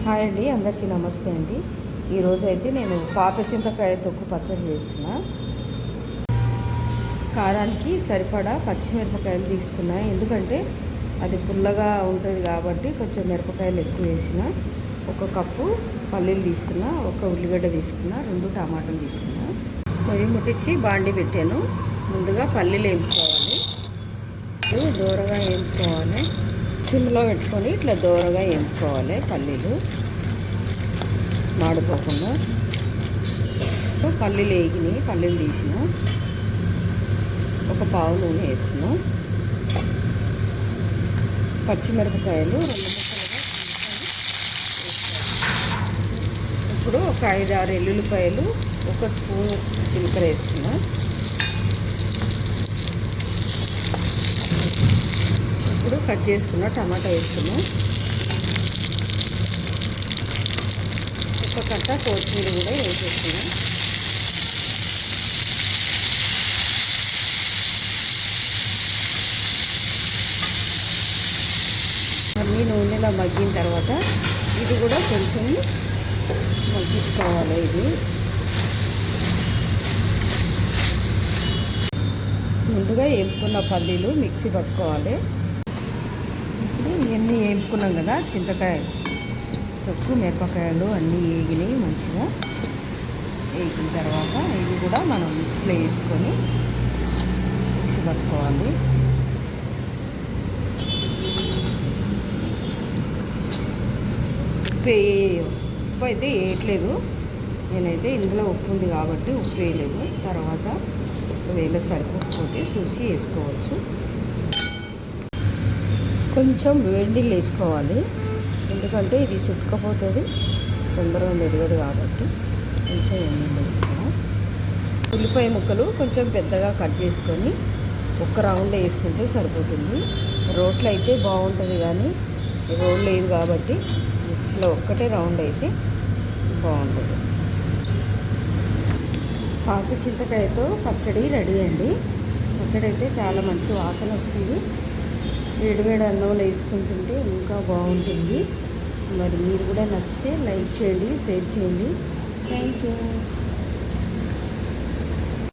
Hi అండి, అందరికీ నమస్తే అండి. ఈరోజు అయితే నేను పాత చింతకాయ తొక్కు పచ్చడి చేస్తున్నా. కారానికి సరిపడా పచ్చిమిరపకాయలు తీసుకున్నా, ఎందుకంటే అది పుల్లగా ఉంటుంది కాబట్టి కొంచెం మిరపకాయలు ఎక్కువ వేసిన. ఒక కప్పు పల్లీలు తీసుకున్నా, ఒక ఉల్లిగడ్డ తీసుకున్నా, 2 టమాటాలు తీసుకున్నా. పొయ్యి ముట్టించి బాండి పెట్టాను. ముందుగా పల్లీలు వేపుకోవాలి. దూరగా వేపుకోవాలి. సిమ్లో పెట్టుకొని ఇట్లా దూరగా వేపుకోవాలి. పల్లీలు మాడిపోకుండా. పల్లీలు వేగినాయి, పల్లీలు తీసిన. ఒక పావు నూనె వేస్తున్నా. పచ్చిమిరపకాయలు 2 ముక్కలుగా ఇప్పుడు ఒక 5-6 ఎల్లుల్లిపాయలు, 1 స్పూన్ జీలకర్ర వేస్తున్నా. ఇప్పుడు కట్ చేసుకున్న టమాటా వేస్తున్నా. ఒక కట్ట కొత్తిమీర కూడా వేసేస్తున్నా. అన్నీ నూనెలో మగ్గిన తర్వాత ఇది కూడా కొంచెం మగ్గించుకోవాలి. ఇది ముందుగా వేపుకున్న పల్లీలు మిక్సీ పట్టుకోవాలి. ఇప్పుడు ఇవన్నీ వేపుకున్నాం కదా, చింతకాయ తొక్కు, మిరపకాయలు అన్నీ వేగినాయి. మంచిగా వేగిన తర్వాత ఇవి కూడా మనం మిక్సీలో వేసుకొని మిక్సీ పట్టుకోవాలి. ఉప్పు అయితే వేయట్లేదు నేనైతే, ఇందులో ఉప్పు ఉంది కాబట్టి ఉప్పు వేయలేదు. తర్వాత ఒకవేళ సరిపోకపోతే చూసి వేసుకోవచ్చు. కొంచెం వేడి నీళ్ళు వేసుకోవాలి, ఎందుకంటే ఇది సుట్టుకపోతుంది, తొందరగా మెదగదు కాబట్టి. కొంచెం వేడి నీళ్ళు వేసుకోవాలి. ఉల్లిపాయ ముక్కలు కొంచెం పెద్దగా కట్ చేసుకొని ఒక రౌండ్ వేసుకుంటే సరిపోతుంది. రోట్లో అయితే బాగుంటుంది, కానీ రోల్ లేదు కాబట్టి మిక్సీలో ఒక్కటే రౌండ్ అయితే బాగుంటుంది. పాత చింతకాయతో పచ్చడి రెడీ అండి. పచ్చడి అయితే చాలా మంచి వాసన వస్తుంది. వేడివేడి అన్నంలో వేసుకుని తింటే ఇంకా బాగుంటుంది. మరి మీరు కూడా నచ్చితే లైక్ చేయండి, షేర్ చేయండి. Thank you.